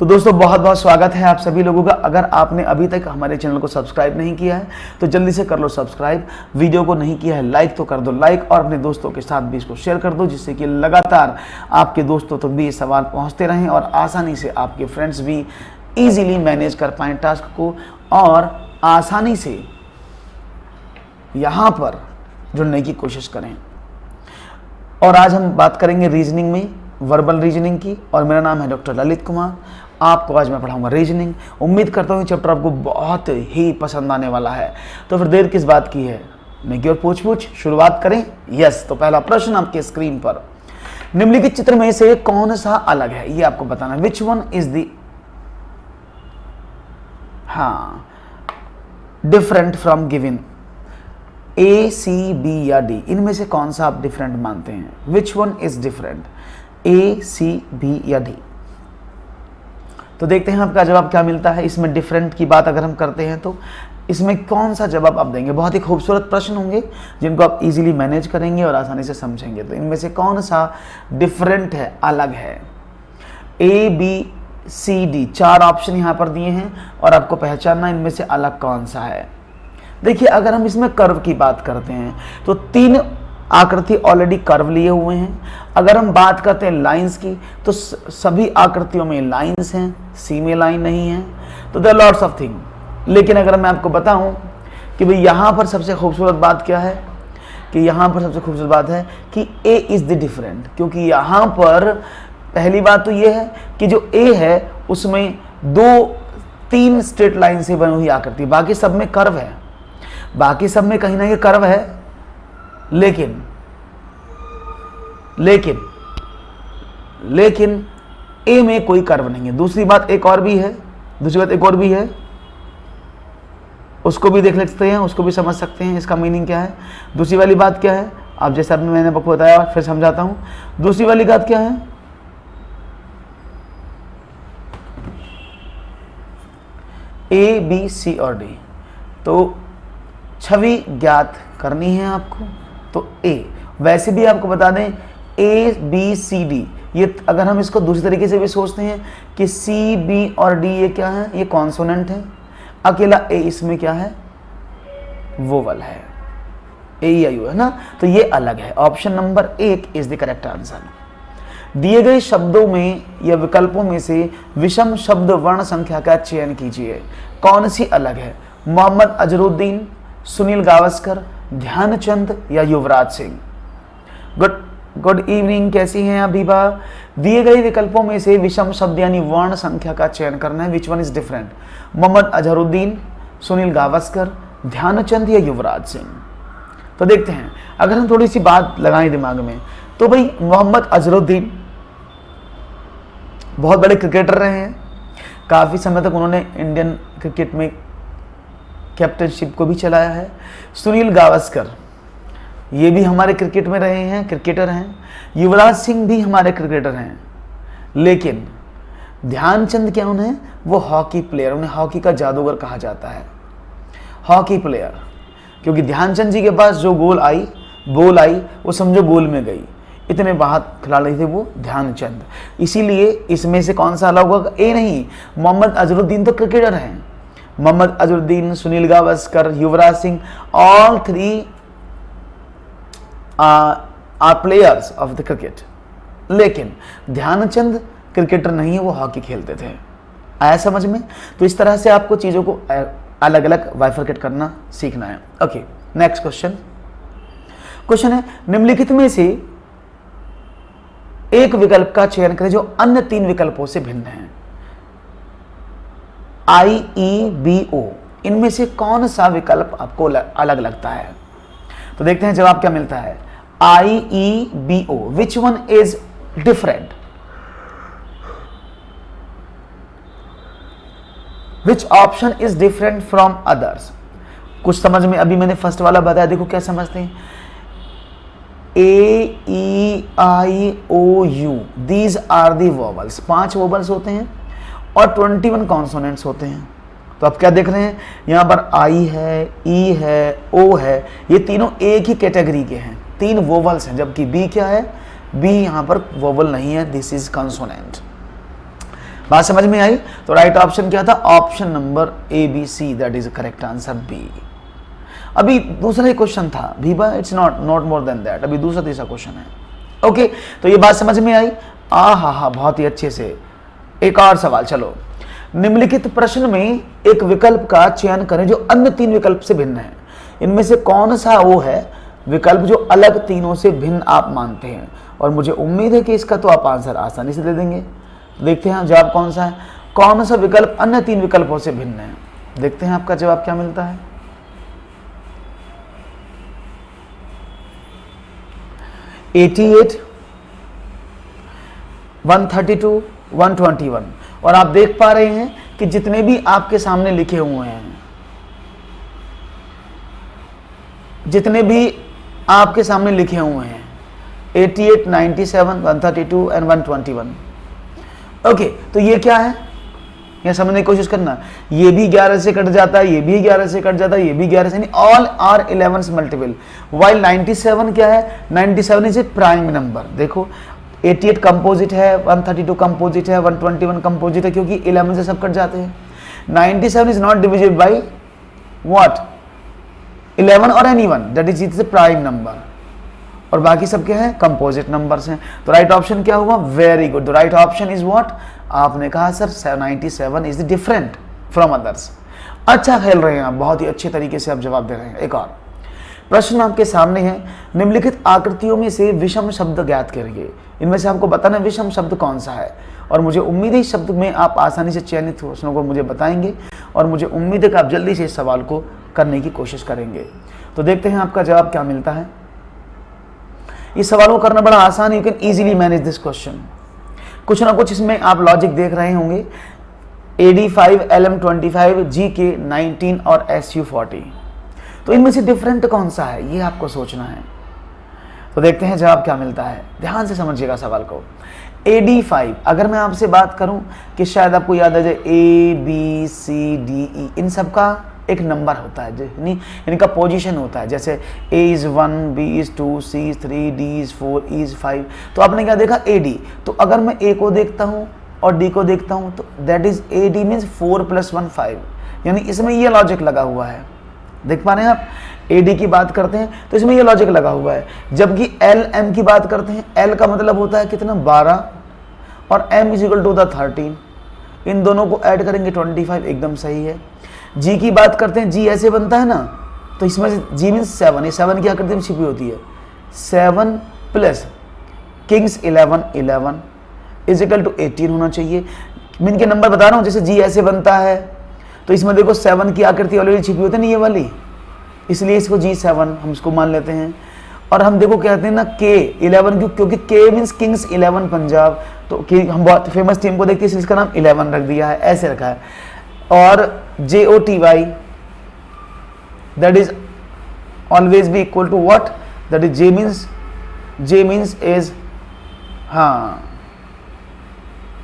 तो दोस्तों बहुत बहुत स्वागत है आप सभी लोगों का। अगर आपने अभी तक हमारे चैनल को सब्सक्राइब नहीं किया है तो जल्दी से कर लो सब्सक्राइब। वीडियो को नहीं किया है लाइक तो कर दो लाइक, और अपने दोस्तों के साथ भी इसको शेयर कर दो, जिससे कि लगातार आपके दोस्तों तक भी ये सवाल पहुंचते रहें और आसानी से आपके फ्रेंड्स भी ईजिली मैनेज कर पाएँ टास्क को और आसानी से यहाँ पर जुड़ने की कोशिश करें। और आज हम बात करेंगे रीजनिंग में, वर्बल रीजनिंग की, और मेरा नाम है डॉक्टर ललित कुमार। आपको आज मैं पढ़ाऊंगा रीजनिंग। उम्मीद करता हूँ चैप्टर आपको बहुत ही पसंद आने वाला है। तो फिर देर किस बात की है, नेकी और पूछ शुरुआत करें। यस, तो पहला प्रश्न आपके स्क्रीन पर, निम्नलिखित चित्र में से कौन सा अलग है, ये आपको बताना। Which one is the different from given, A C B या डी, इनमें से कौन सा आप डिफरेंट मानते हैं। Which one is different, A C B या डी। तो देखते हैं आपका जवाब क्या मिलता है। इसमें डिफरेंट की बात अगर हम करते हैं तो इसमें कौन सा जवाब आप देंगे। बहुत ही खूबसूरत प्रश्न होंगे जिनको आप इजीली मैनेज करेंगे और आसानी से समझेंगे। तो इनमें से कौन सा डिफरेंट है, अलग है। A B C D, 4 option यहाँ पर दिए हैं और आपको पहचानना इनमें से अलग कौन सा है। देखिए, अगर हम इसमें कर्व की बात करते हैं तो 3 आकृति ऑलरेडी कर्व लिए हुए हैं। अगर हम बात करते हैं लाइंस की तो सभी आकृतियों में लाइंस हैं, सी में लाइन नहीं है। तो देयर लॉट्स ऑफ थिंग। लेकिन अगर मैं आपको बताऊं कि भाई यहाँ पर सबसे खूबसूरत बात क्या है, कि यहाँ पर सबसे खूबसूरत बात है कि ए इज द डिफरेंट। क्योंकि यहाँ पर पहली बात तो ये है कि जो ए है उसमें 2-3 स्ट्रेट लाइन से बनी हुई आकृति, बाकी सब में कर्व है, बाकी सब में कहीं ना कहीं कर्व है। लेकिन ए में कोई कर्व नहीं है। दूसरी बात एक और भी है, उसको भी देख लेते हैं, उसको भी समझ सकते हैं इसका मीनिंग क्या है। दूसरी वाली बात क्या है, आप जैसा मैंने आपको बताया फिर समझाता हूं। दूसरी वाली बात क्या है, ए बी सी और डी। तो छवि ज्ञात करनी है आपको, तो ए। वैसे भी आपको बता दें ए बी सी डी, ये अगर हम इसको दूसरी तरीके से भी सोचते हैं कि सी बी और डी ये क्या है, ये कॉन्सोनेंट है। अकेला ए इसमें क्या है, वोवल है, ए आई यू है ना। तो ये अलग है। Option number 1 is the correct answer. दिए गए शब्दों में या विकल्पों में से विषम शब्द वर्ण संख्या का चयन कीजिए। कौन सी अलग है, मोहम्मद अजरुद्दीन, सुनील गावस्कर, ध्यानचंद या युवराज सिंह। गुड इवनिंग, कैसी हैं आप विभा। दिए गए विकल्पों में से विषम शब्द यानी वर्ण संख्या का चयन करना है। Which one is different, Mohammad Azharuddin, Sunil Gavaskar, Dhyan Chand या युवराज सिंह। तो देखते हैं, अगर हम थोड़ी सी बात लगाएं दिमाग में तो भाई मोहम्मद अजहरुद्दीन बहुत बड़े क्रिकेटर रहे हैं। काफी समय तक उन्होंने इंडियन क्रिकेट में कैप्टनशिप को भी चलाया है। सुनील गावस्कर ये भी हमारे क्रिकेट में रहे हैं, क्रिकेटर हैं। युवराज सिंह भी हमारे क्रिकेटर हैं। लेकिन ध्यानचंद क्या उन्हें, वो हॉकी प्लेयर, उन्हें हॉकी का जादूगर कहा जाता है, हॉकी प्लेयर। क्योंकि ध्यानचंद जी के पास जो बॉल आई वो समझो गोल में गई, इतने बाहर खिलाड़ी थे वो ध्यानचंद। इसीलिए इसमें से कौन सा अलग होगा, ए नहीं। मोहम्मद अजहरुद्दीन तो क्रिकेटर हैं। Mohammad Azharuddin, Sunil Gavaskar, Yuvraj Singh, all 3 are players of the cricket. लेकिन ध्यानचंद क्रिकेटर नहीं है, वो हॉकी खेलते थे। आया समझ में। तो इस तरह से आपको चीजों को अलग अलग बाइफरकेट करना सीखना है। ओके, नेक्स्ट क्वेश्चन है, निम्नलिखित में से एक विकल्प का चयन करें जो अन्य 3 विकल्पों से भिन्न है। IEBO, इनमें से कौन सा विकल्प आपको अलग लगता है। तो देखते हैं जवाब क्या मिलता है। IEBO, which one is different, which option is different from others. कुछ समझ में, अभी मैंने फर्स्ट वाला बताया, देखो क्या समझते हैं। AEIOU, these are the vowels, 5 vowels होते हैं और 21 कॉन्सोनेंट्स होते हैं। तो आप क्या देख रहे हैं, यहाँ पर आई है, ई है, ओ है, ये तीनों एक ही कैटेगरी के हैं, 3 वोवल्स हैं। जबकि बी क्या है, बी यहाँ पर वोवल नहीं है, दिस इज कॉन्सोनेंट। बात समझ में आई? तो राइट ऑप्शन क्या था? Option number A B C, that is correct answer B. अभी दूसरा ही क्वेश्चन था भीबा, it's not more than that. अभी दूसरा तीसरा क्वेश्चन है। ओके, तो ये बात समझ में आई? हा, बहुत ही अच्छे से। एक और सवाल, चलो। निम्नलिखित प्रश्न में एक विकल्प का चयन करें जो अन्य 3 विकल्प से भिन्न है। इनमें से कौन सा वो है विकल्प जो अलग तीनों से भिन्न आप मानते हैं? और मुझे उम्मीद है कि इसका तो आप आंसर आसानी से दे देंगे। देखते हैं जवाब कौन सा है। कौन सा विकल्प अन्य 3 विकल्पों से भिन्न है? देखते हैं आपका जवाब क्या मिलता है। 88, 132, 121। और आप देख पा रहे हैं कि जितने भी आपके सामने लिखे हुए हैं, जितने भी आपके सामने लिखे हुए हैं 88, 97, 132 एंड 121। ओके, तो ये क्या है? यह समझने की कोशिश करना। ये भी 11 से कट जाता है, ये भी 11 से कट जाता है, ये भी 11 से, नहीं, ऑल आर 11 मल्टीपल। वाइल 97 क्या है? 97 इज ए प्राइम नंबर। देखो 88 कंपोजिट है, 132 कंपोजिट है, 121 कंपोजिट है, क्योंकि 11 से सब कट जाते हैं। 97 is not divisible by what? 11 और any one, that is a prime number. और बाकी सब क्या है? कंपोजिट नंबर्स हैं। तो राइट ऑप्शन क्या हुआ? Very good, the right option is what? आपने कहा sir 97 is different from others. अच्छा खेल रहे हैं आप, बहुत ही अच्छे तरीके से आप जवाब दे रहे हैं। एक और प्रश्न आपके सामने है। निम्नलिखित आकृतियों में से विषम शब्द ज्ञात करिए। इनमें से आपको बताना विषम शब्द कौन सा है, और मुझे उम्मीद है इस शब्द में आप आसानी से चयनित प्रश्नों को मुझे बताएंगे, और मुझे उम्मीद है कि आप जल्दी से इस सवाल को करने की कोशिश करेंगे। तो देखते हैं आपका जवाब क्या मिलता है। इस सवाल को करना बड़ा आसान है, you can easily manage this question. कुछ ना कुछ इसमें आप लॉजिक देख रहे होंगे। AD5, LM25, GK 19 और SU 40। तो इनमें से डिफरेंट कौन सा है, ये आपको सोचना है। तो देखते हैं जवाब क्या मिलता है। ध्यान से समझिएगा सवाल को। AD5, अगर मैं आपसे बात करूं कि शायद आपको याद आ जाए ABCDE, इन सब का एक नंबर होता है, यानी इनका पोजीशन होता है। जैसे A is 1, B is 2, C is 3, D is 4, E is 5। तो आपने क्या देखा? AD। तो अगर मैं A को देखता हूं और D को देखता हूं तो दैट इज AD मीन्स 4 + 1 5, यानी इसमें ये लॉजिक लगा हुआ है। देख पा रहे हैं आप? AD की बात करते हैं तो इसमें ये लॉजिक लगा हुआ है। जबकि LM की बात करते हैं, L का मतलब होता है कितना? 12, और M is equal to the 13। इन दोनों को ऐड करेंगे 25, एकदम सही है। G की बात करते हैं, G ऐसे बनता है ना, तो इसमें से G मीन्स 7। ये 7 की आकृति में छिपी होती है। 7 plus kings 11 11 is equal to 18 होना चाहिए। मैं इनके नंबर बता रहा हूँ। जैसे G ऐसे बनता है तो इसमें देखो 7 की आकृति ऑलरेडी छिपी होती है ना, ये वाली, इसलिए इसको G7 हम इसको मान लेते हैं। और हम देखो कहते हैं ना K 11, क्योंकि K मीन्स किंग्स 11 पंजाब। तो हम बहुत फेमस टीम को देखते हैं, इसका नाम 11 रख दिया है, ऐसे रखा है। और JOTY, that is always be equal to what? That is J means is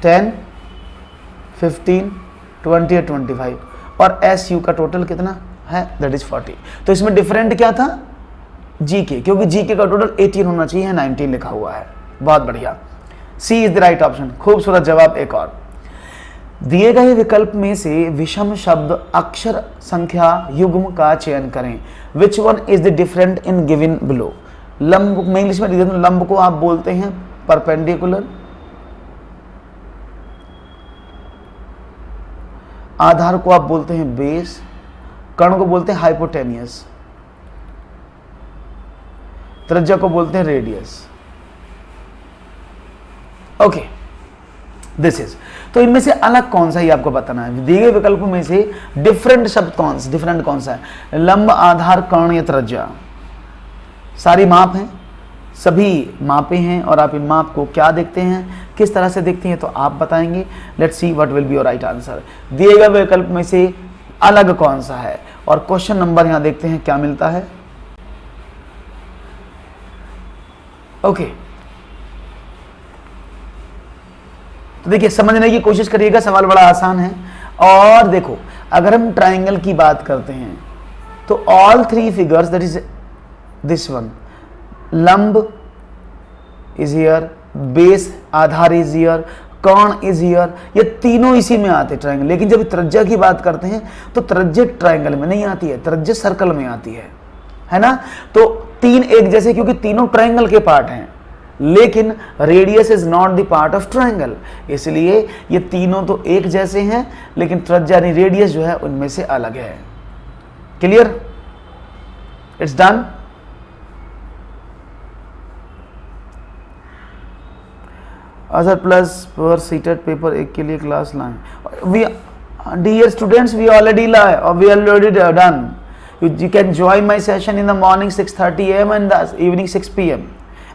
10, 15, 20 और 25, और SU का टोटल कितना है? That is 40। तो इसमें डिफरेंट क्या था? GK, क्योंकि GK का टोटल 18 होना चाहिए, 19 लिखा हुआ है। बहुत बढ़िया, C is the right option. खूबसूरत जवाब। एक और, दिए गए विकल्प में से विषम शब्द अक्षर संख्या युग्म का चयन करें। विच one is the different in given below. लंब, मैं इंग्लिश में लिख देता हूं, लंब को आप बोलते हैं परपेंडिकुलर, आधार को आप बोलते हैं बेस, कर्ण को बोलते हैं हाइपोटेनियस, त्रिज्या को बोलते हैं रेडियस। Okay, this is. तो इनमें से अलग कौन सा ही आपको बताना है। दिए गए विकल्पों में से डिफरेंट शब्द कौन सा, डिफरेंट कौन सा है? लंब, आधार, कर्ण या त्रिज्या। सारी माप हैं, सभी मापे हैं, और आप इन माप को क्या देखते हैं, किस तरह से देखते हैं, तो आप बताएंगे। Let's see what will be your right answer. दिए गए विकल्प में से अलग कौन सा है, और क्वेश्चन नंबर यहां देखते हैं क्या मिलता है। ओके, तो देखिए समझने की कोशिश करिएगा, सवाल बड़ा आसान है। और देखो, अगर हम ट्राइंगल की बात करते हैं तो all 3 figures, that is this one, लंब इज हियर, बेस आधार इज हियर, कॉर्न इज हियर, ये तीनों इसी में आते ट्रायंगल। लेकिन जब त्रिज्या की बात करते हैं तो त्रिज्या ट्रायंगल में नहीं आती है, त्रिज्या सर्कल में आती है ना। तो तीन एक जैसे, क्योंकि तीनों ट्रायंगल के पार्ट हैं, लेकिन radius is not the part of triangle, इसलिए ये तीनों तो एक जैसे हैं, लेकिन त्रिज्या यानी रेडियस जो है उनमें से अलग है। Clear? It's done. Other plus पर सीटेड पेपर एक के लिए क्लास लाएं। We dear students, we already लाए और we already done. You can join my session in the morning 6:30 AM and the evening 6 PM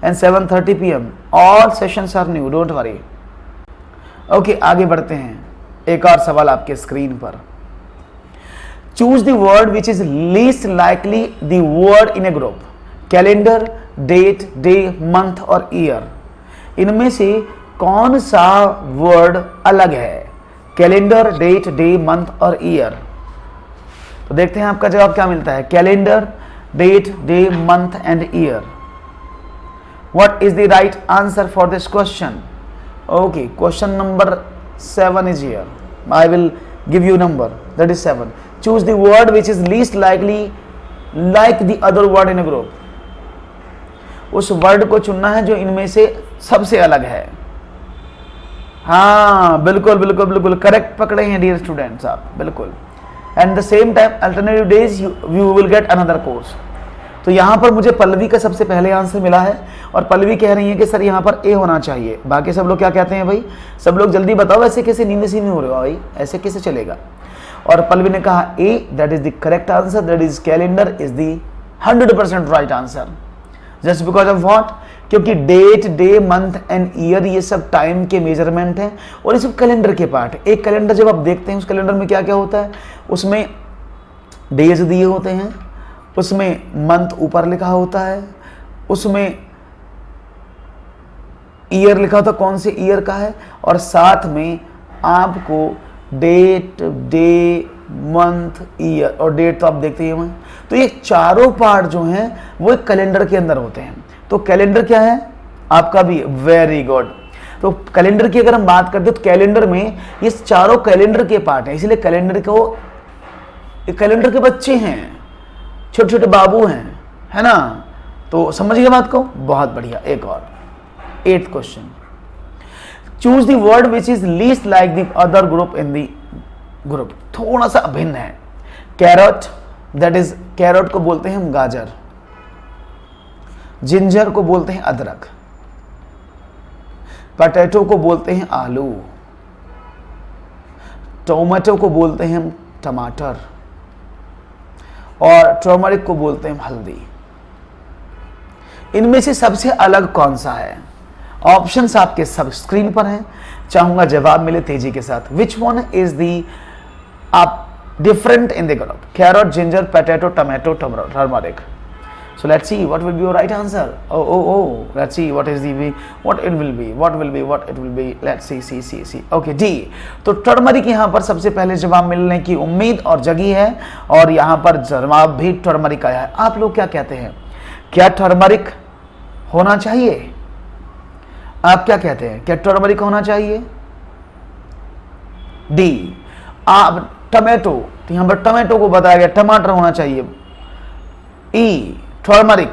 and 7:30 PM. All sessions are new, don't worry. Okay, आगे बढ़ते हैं। एक और सवाल आपके स्क्रीन पर। Choose the word which is least likely the word in a group. Calendar, date, day, month और year. इनमें से कौन सा वर्ड अलग है? कैलेंडर, डेट, डे, मंथ और ईयर। तो देखते हैं आपका जवाब क्या मिलता है। Calendar, date, day, month and year. What is the right answer for this question? Okay, question number 7 is here. I will give you number, that is 7. Choose the word which is least likely like the other word in a group. उस word को चुनना है जो इनमें से सबसे अलग है। हाँ, बिल्कुल बिल्कुल बिल्कुल करेक्ट पकड़े हैं डियर स्टूडेंट्स आप, बिल्कुल। And the same time alternative days you will get another course. तो यहाँ पर मुझे पल्लवी का सबसे पहले आंसर मिला है और पल्लवी कह रही है कि सर यहाँ पर ए होना चाहिए। बाकी सब लोग क्या कहते हैं भाई? सब लोग जल्दी बताओ, ऐसे कैसे नींद से नहीं हो रहे हो भाई, ऐसे कैसे चलेगा? और पल्लवी ने कहा A, that is the correct answer, that is calendar is the 100% right answer. Just because of what? क्योंकि date, day, month and year ये सब टाइम के मेजरमेंट हैं और ये सब कैलेंडर के पार्ट है। एक कैलेंडर जब आप देखते हैं उस कैलेंडर में क्या क्या होता है, उसमें डेज दिए होते हैं, उसमें मंथ ऊपर लिखा होता है, उसमें ईयर लिखा होता है कौन से ईयर का है, और साथ में आपको डेट, डे, मंथ, ईयर और डेट तो आप देखते ही हैं। तो ये चारों पार्ट जो हैं वो एक कैलेंडर के अंदर होते हैं। तो कैलेंडर क्या है आपका भी? Very good. तो कैलेंडर की अगर हम बात करते हैं तो कैलेंडर में ये चारों कैलेंडर के पार्ट हैं, इसलिए कैलेंडर को, कैलेंडर के बच्चे हैं, छोटे छोटे बाबू हैं, है ना। तो समझिए बात को, बहुत बढ़िया। एक और 8th question. Choose the word which is least like the other group in the group. थोड़ा सा अभिन्न है। कैरट, दैट इज, कैरट को बोलते हैं हम गाजर, जिंजर को बोलते हैं अदरक, पोटैटो को बोलते हैं आलू, टोमेटो को बोलते हैं हम टमाटर, और टर्मरिक को बोलते हैं हल्दी। इनमें से सबसे अलग कौन सा है? ऑप्शंस आपके सब स्क्रीन पर हैं, चाहूंगा जवाब मिले तेजी के साथ। विच वन इज दी आप different in the group? Carrot, ginger, potato, tomato, turmeric. So let's see what will be your right answer. Oh, let's see what is the, what it will be. Let's see. Okay, D. तो turmeric यहाँ पर सबसे पहले जवाब मिलने की उम्मीद और जगी है, और यहाँ पर जवाब भी टर्मरिक आया है। आप लोग क्या कहते हैं? क्या टर्मरिक होना चाहिए? आप क्या कहते हैं? क्या टर्मरिक होना चाहिए? डी। आप टमेटो, तो यहाँ पर टमेटो को बताया गया टमाटर होना चाहिए। ई, टर्मरिक,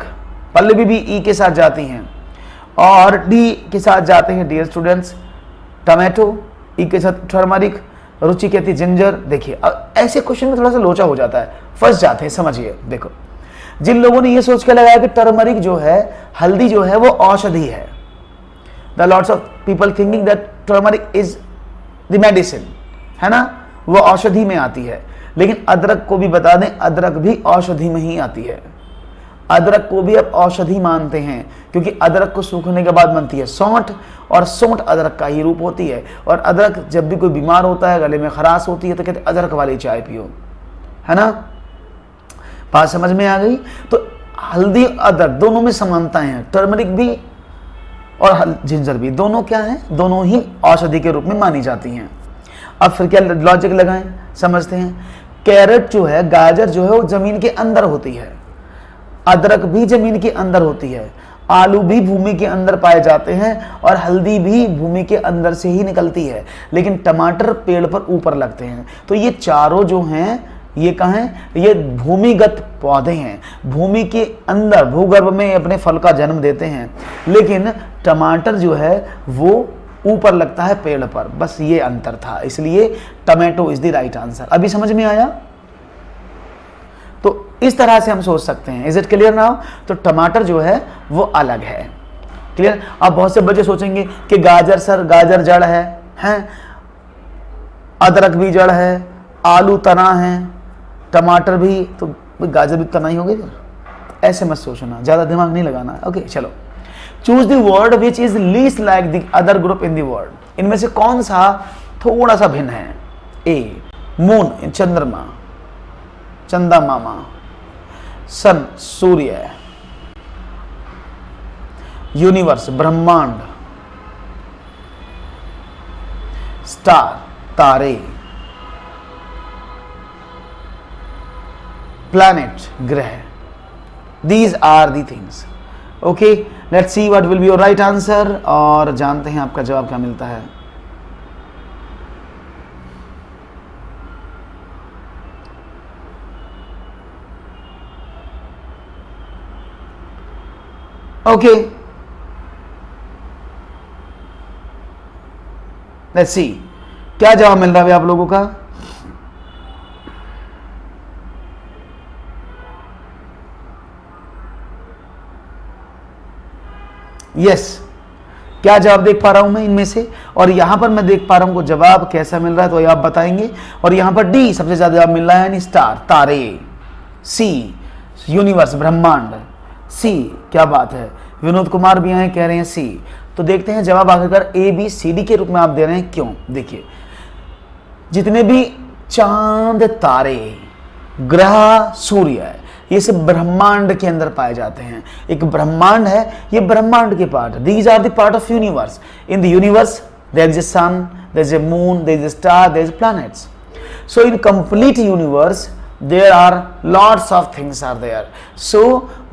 पल्लवी भी ई के साथ जाती हैं और डी के साथ जाते हैं डियर स्टूडेंट्स टमेटो, ई के साथ टर्मरिक, रुचि कहती जिंजर। देखिए ऐसे क्वेश्चन में थोड़ा सा लोचा हो जाता है, फंस जाते हैं। समझिए, देखो जिन लोगों ने ये सोच के लगाया कि टर्मरिक जो है, हल्दी जो है वो औषधि है, the lots of people thinking that turmeric is the medicine, है ना, वो औषधि में आती है। लेकिन अदरक को भी बता दें, अदरक भी औषधि में ही आती है। अदरक को भी अब औषधि मानते हैं, क्योंकि अदरक को सूखने के बाद बनती है सौंठ, और सौंठ अदरक का ही रूप होती है। और अदरक जब भी कोई बीमार होता है, गले में खराश होती है, तो कहते अदरक वाली चाय पियो, है ना। बात समझ में आ गई? तो हल्दी अदरक दोनों में समानताएं हैं, टर्मरिक भी और जिंजर भी, दोनों क्या है? दोनों ही औषधि के रूप में मानी जाती हैं। अब फिर क्या लॉजिक लगाएं, समझते हैं। कैरेट जो है, गाजर जो है, वो जमीन के अंदर होती है, अदरक भी जमीन के अंदर होती है। आलू भी भूमि के अंदर पाए जाते हैं और हल्दी भी भूमि के अंदर से ही निकलती है, लेकिन टमाटर पेड़ पर ऊपर लगते हैं। तो ये चारों जो हैं ये कहाँ हैं? ये भूमिगत पौधे हैं, भूमि के अंदर भूगर्भ में अपने फल का जन्म देते हैं, लेकिन टमाटर जो है वो ऊपर लगता है पेड़ पर। बस ये अंतर था, इसलिए tomato is the right answer. अभी समझ में आया? तो इस तरह से हम सोच सकते हैं। Is it clear now? तो टमाटर जो है वो अलग है। क्लियर? अब बहुत से बच्चे सोचेंगे कि गाजर सर, गाजर जड़ है, अदरक भी जड़ है, आलू तना है, टमाटर भी, तो गाजर भी तना ही होंगे। ऐसे मत सोचना, ज्यादा दिमाग नहीं लगाना। ओके चलो, choose the word which is least like the other group in the word. इनमें से कौन सा थोड़ा सा भिन्न है? ए मून, चंद्रमा, चंदा मामा, सन, सूर्य, यूनिवर्स, ब्रह्मांड, स्टार, तारे, planet, ग्रह। These are the things. Okay, let's see what will be your right answer और जानते हैं आपका जवाब क्या मिलता है। Okay, let's see क्या जवाब मिल रहा है आप लोगों का। यस, क्या जवाब देख पा रहा हूं मैं इनमें से? और यहां पर मैं देख पा रहा हूं को जवाब कैसा मिल रहा है, तो ये आप बताएंगे। और यहां पर डी सबसे ज्यादा जवाब मिल रहा है, यानी स्टार, तारे, सी यूनिवर्स, ब्रह्मांड, सी। क्या बात है, विनोद कुमार भी आए कह रहे हैं सी। तो देखते हैं जवाब आखिरकार ए बी सी डी के रूप में आप दे रहे हैं, क्यों? देखिए, जितने भी चांद, तारे, ग्रह, सूर्य, ये सब ब्रह्मांड के अंदर पाए जाते हैं। एक ब्रह्मांड है, ये ब्रह्मांड के part, these are the part of universe. In the universe there is a sun, there is a moon, there is a star, there is planets. So in complete universe there are lots of things are there. So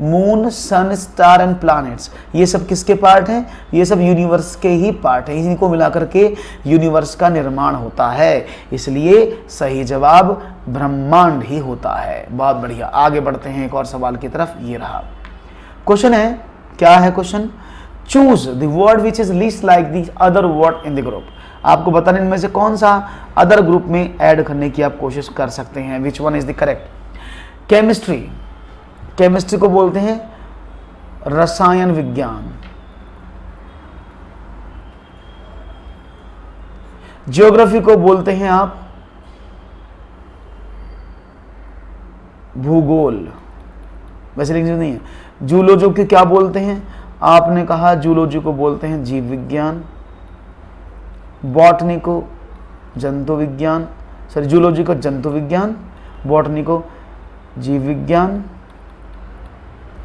moon, sun, star and planets, ये सब किसके part हैं? ये सब universe के ही part हैं। इनको मिलाकर के यूनिवर्स का निर्माण होता है, इसलिए सही जवाब ब्रह्मांड ही होता है। बहुत बढ़िया, आगे बढ़ते हैं एक और सवाल की तरफ। ये रहा क्वेश्चन है, क्या है question? Choose the word which is least like the other word in the group. आपको बताने इनमें से कौन सा अदर ग्रुप में ऐड करने की आप कोशिश कर सकते हैं। Which one is the correct? Chemistry, chemistry को बोलते हैं रसायन विज्ञान। ज्योग्राफी को बोलते हैं आप भूगोल, वैसे लिखने नहीं है। जूलॉजी को क्या बोलते हैं? आपने कहा जूलॉजी को बोलते हैं जीव विज्ञान। बॉटनी को जंतु विज्ञान, सॉरी जूलॉजी को जंतु विज्ञान, बॉटनी को जीव विज्ञान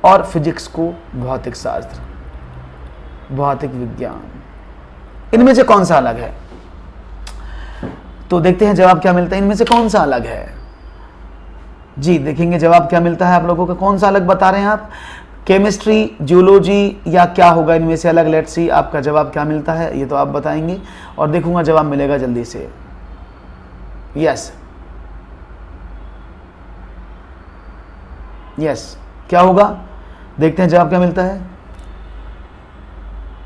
और फिजिक्स को भौतिक शास्त्र, भौतिक विज्ञान। इनमें से कौन सा अलग है? तो देखते हैं जवाब क्या मिलता है। इनमें से कौन सा अलग है? जी देखेंगे जवाब क्या मिलता है आप लोगों का। कौन सा अलग बता रहे हैं आप? केमिस्ट्री, जूलॉजी या क्या होगा इनमें से अलग? लेट्स सी आपका जवाब क्या मिलता है, ये तो आप बताएंगे और देखूंगा जवाब मिलेगा जल्दी से। यस यस, क्या होगा? देखते हैं जवाब क्या मिलता है।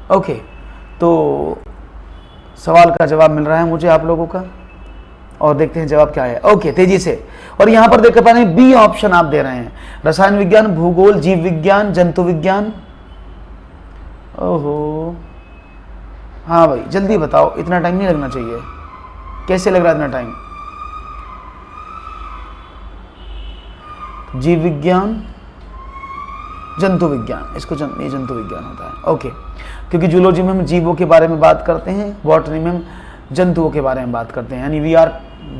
ओके, तो सवाल का जवाब मिल रहा है मुझे आप लोगों का और देखते हैं जवाब क्या है। ओके, तेजी से। और यहां पर देख पा रहे हैं बी ऑप्शन आप दे रहे हैं, रसायन विज्ञान, भूगोल, जीव विज्ञान, जंतु विज्ञान। ओहो, हाँ भाई जल्दी बताओ, इतना टाइम नहीं लगना चाहिए। कैसे लग रहा है इतना टाइम? जीव विज्ञान, जंतु विज्ञान, इसको ये जंतु विज्ञान होता है। ओके, क्योंकि जूलॉजी में हम जीवों के बारे में बात करते हैं, बॉटनी में हम जंतुओं के बारे में बात करते हैं, यानी we are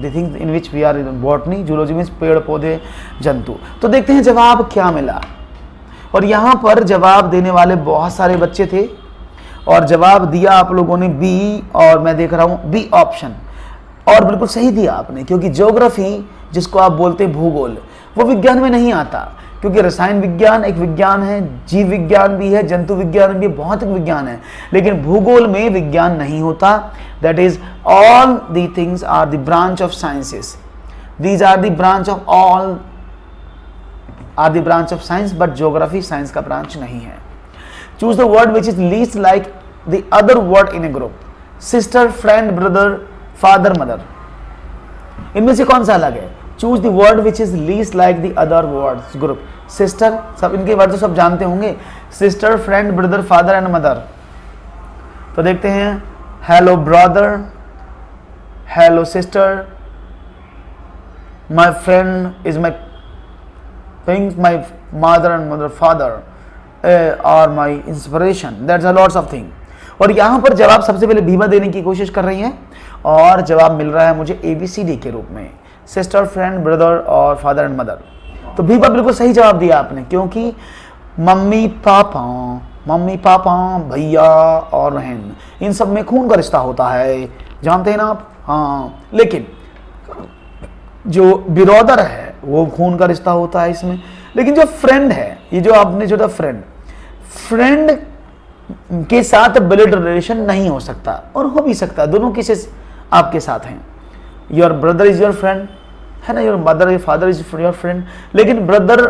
the thing in which we are botany, zoology में पेड़ पौधे जंतु। तो देखते हैं जवाब क्या मिला। और यहाँ पर जवाब देने वाले बहुत सारे बच्चे थे और जवाब दिया आप लोगों ने बी, और मैं देख रहा हूँ बी ऑप्शन, और बिल्कुल सही दिया आपने, क्योंकि ज्योग्राफी जिसको आप बोलते हैं भूगोल, वो विज्ञान में नहीं आता, क्योंकि रसायन विज्ञान एक विज्ञान है, जीव विज्ञान भी है, जंतु विज्ञान भी, भौतिक विज्ञान है, लेकिन भूगोल में विज्ञान नहीं होता। That is all the things are the branch of sciences, these are the branch of all are the branch of science, but geography science का ब्रांच नहीं है। Choose the word which is least like the other word in a group, sister, friend, brother, father, mother, इनमें से कौन सा अलग है? Choose the word which is least like the other words group. Sister, सब इनके वर्ड तो सब जानते होंगे, sister, friend, brother, father and mother. तो देखते हैं, hello brother, hello sister, my friend is my things, my mother and mother father are my inspiration, that's a lots of thing. और यहाँ पर जवाब सबसे पहले भीमा देने की कोशिश कर रही हैं और जवाब मिल रहा है मुझे ABCD के रूप में, सिस्टर, फ्रेंड, ब्रदर और फादर एंड मदर। तो भीमा बिल्कुल सही जवाब दिया आपने, क्योंकि मम्मी पापा, भैया और बहन, इन सब में खून का रिश्ता होता है, जानते हैं ना आप? हाँ, लेकिन जो बिरोदर है वो खून का रिश्ता होता है इसमें, लेकिन जो फ्रेंड है, ये जो आपने जो था फ्रेंड के साथ ब्लड रिलेशन नहीं हो सकता, और हो भी सकता, दोनों केसेस आपके साथ हैं। Your brother is your friend, है ना, your mother your father is your friend, लेकिन ब्रदर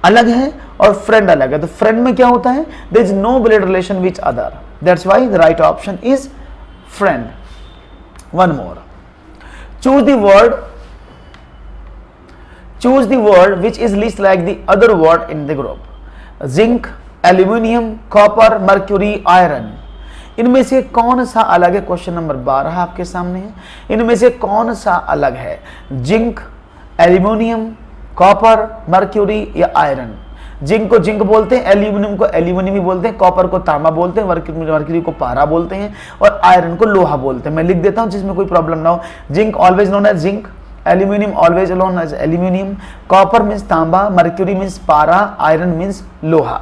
अलग है और फ्रेंड अलग है। तो फ्रेंड में क्या होता है? There is no blood relation which other, that's why the right option is friend. One more, choose the word which is least like the other word in the group. Zinc, aluminium, copper, mercury, iron, इनमें से कौन सा अलग है? Question number 12 आपके सामने है, इनमें से कौन सा अलग है? जिंक, एल्यूमिनियम, कॉपर, मर्क्यूरी या आयरन? जिंक को जिंक बोलते हैं, एल्यूमिनियम को एल्यूमिनियम ही बोलते हैं, कॉपर को तांबा बोलते हैं, मर्क्यूरी को पारा बोलते हैं और आयरन को लोहा बोलते हैं। मैं लिख देता हूं जिसमें कोई प्रॉब्लम ना हो। Zinc always known as zinc, aluminium always known as aluminium, copper means तांबा, मर्क्यूरी मीन्स पारा, आयरन मीन्स लोहा।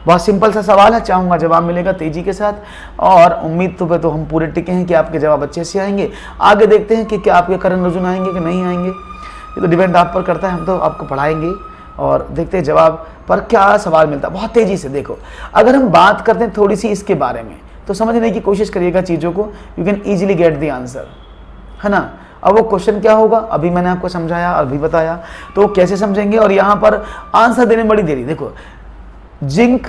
बहुत सिंपल सा सवाल है, चाहूंगा जवाब मिलेगा तेजी के साथ, और उम्मीद तो हम पूरे टिके हैं कि आपके जवाब अच्छे से आएंगे। आगे देखते हैं कि क्या आपके करण अर्जुन आएंगे कि नहीं आएंगे, ये तो डिपेंड आप पर करता है। हम तो आपको पढ़ाएंगे और देखते हैं जवाब पर क्या सवाल मिलता है। बहुत तेजी से देखो, अगर हम बात करते हैं थोड़ी सी इसके बारे में, तो समझने की कोशिश करिएगा चीज़ों को, you can easily get the answer, है ना। अब वो क्वेश्चन क्या होगा, अभी मैंने आपको समझाया और भी बताया, तो कैसे समझेंगे, और यहाँ पर आंसर देने में बड़ी देरी। देखो, जिंक,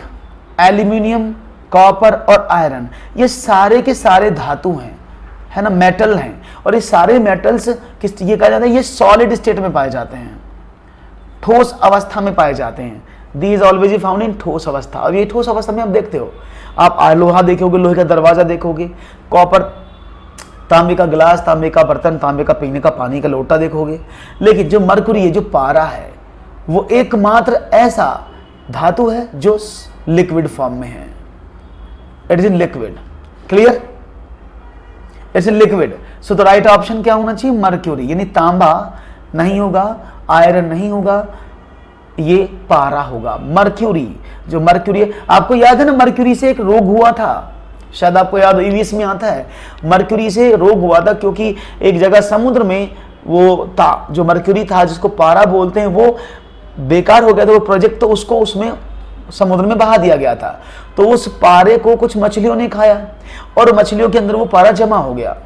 एल्यूमिनियम, कॉपर और आयरन, ये सारे के सारे धातु हैं, है ना, मेटल हैं, और ये सारे मेटल्स किस ये कहा जाता है, ये सॉलिड स्टेट में पाए जाते हैं, ठोस अवस्था में पाए जाते हैं। दीज ऑलवेज फाउंड इन ठोस अवस्था। अब ये ठोस अवस्था में आप देखते हो, आप लोहा देखोगे, लोहे का दरवाजा देखोगे, कॉपर तांबे का गिलास, तांबे का बर्तन, तांबे का पीने का पानी का लोटा देखोगे, लेकिन जो मरकुरी है, जो पारा है, वो एकमात्र ऐसा धातु है जो लिक्विड फॉर्म में है। It is in liquid, clear, it's in liquid. So the right option क्या होना चाहिए? मर्क्यूरी, यानी तांबा नहीं होगा, आयरन नहीं होगा, ये पारा होगा। मर्क्यूरी, जो मर्क्यूरी है, आपको याद है ना, मर्क्यूरी से एक रोग हुआ था, शायद आपको याद हो, ईवीएस में आता है, मर्क्यूरी से रोग हुआ था क्योंकि एक जगह समुद्र में वो था, जो मर्क्यूरी था जिसको पारा बोलते हैं, वो बेकार हो गया था वो प्रोजेक्ट, तो उसको उसमें समुद्र में बहा दिया गया था। तो उस पारे को कुछ मछलियों ने खाया और मछलियों के अंदर वो पारा जमा हो गया।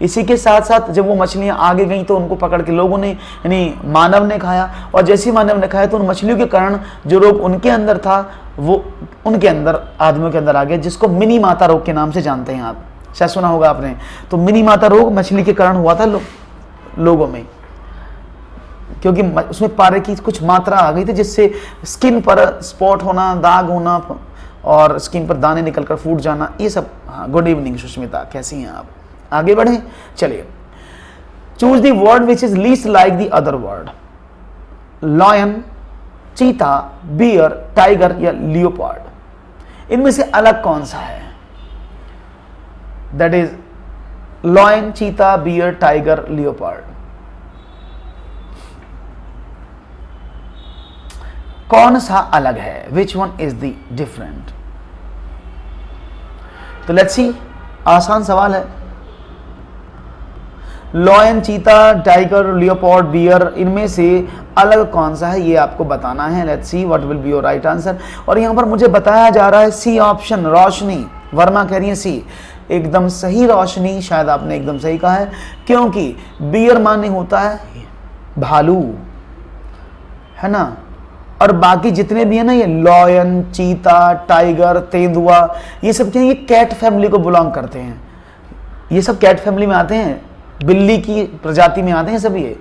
इसी के साथ साथ जब वो मछलियां आगे गई तो उनको पकड़ के लोगों ने, यानी मानव ने खाया, और जैसे ही मानव ने खाया तो उन मछलियों के कारण जो रोग उनके अंदर था वो उनके अंदर, आदमियों के अंदर आ गया, जिसको मिनी माता रोग के नाम से जानते हैं आप, शायद सुना होगा आपने। तो मिनी माता रोग मछली के कारण हुआ था लोगों में, क्योंकि उसमें पारे की कुछ मात्रा आ गई थी, जिससे स्किन पर स्पॉट होना, दाग होना और स्किन पर दाने निकलकर फूट जाना, ये सब। हाँ, गुड इवनिंग सुष्मिता, कैसी हैं आप? आगे बढ़े, चलिए। Choose the word which is least like the other word. Lion, चीता, बियर, टाइगर या लियोपार्ड, इनमें से अलग कौन सा है? दैट इज लॉयन, चीता, बियर, टाइगर, लियोपार्ड, कौन सा अलग है? Which one is the different? तो लेट्स सी, आसान सवाल है। Lion, cheetah, tiger, leopard, beer, इनमें से अलग कौन सा है ये आपको बताना है। Let's see what will be your right answer. और यहाँ पर मुझे बताया जा रहा है सी ऑप्शन, रोशनी। वर्मा कह रही है सी, एकदम सही रोशनी, शायद आपने एकदम सही कहा है, क्योंकि बियर माने होता है भालू, है ना, और बाकी जितने भी है ना, ये लॉयन, चीता, टाइगर, तेंदुआ, ये सब क्या, ये कैट फैमिली को बिलोंग करते हैं। ये सब कैट फैमिली में आते हैं, बिल्ली की प्रजाति में आते हैं सब ये।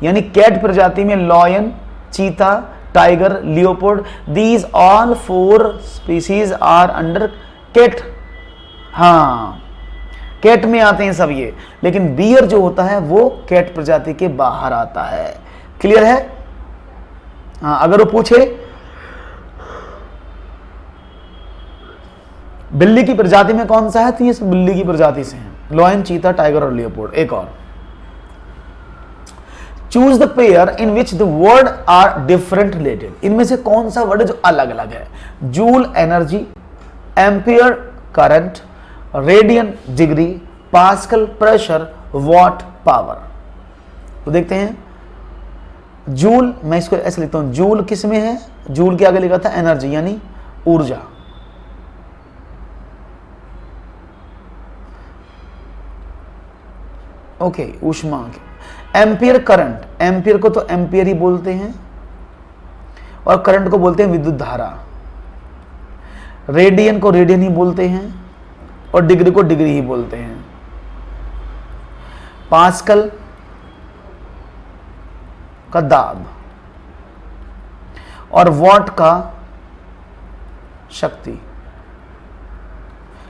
यानी कैट प्रजाति में lion, cheetah, tiger, leopard, these all 4 species are under cat. हाँ, कैट में आते हैं सब ये, लेकिन बियर जो होता है वो कैट प्रजाति के बाहर आता है। क्लियर है? हाँ, अगर वो पूछे बिल्ली की प्रजाति में कौन सा है, तो ये सब बिल्ली की प्रजाति से हैं, लॉयन, चीता, टाइगर और लियोपोर्ड। एक और, choose the pair in which the word are different related. इनमें से कौन सा वर्ड जो अलग अलग है? Joule energy, ampere current, radian degree, pascal pressure, watt power. तो देखते हैं, जूल, मैं इसको ऐसे लिखता हूं, जूल किस में है? जूल के आगे लिखा था एनर्जी यानी ऊर्जा। ओके, ऊष्मा। एम्पियर करंट, एम्पियर को तो एम्पियर ही बोलते हैं और करंट को बोलते हैं विद्युत धारा। रेडियन को रेडियन ही बोलते हैं और डिग्री को डिग्री ही बोलते हैं। पास्कल का दाब और वॉट का शक्ति।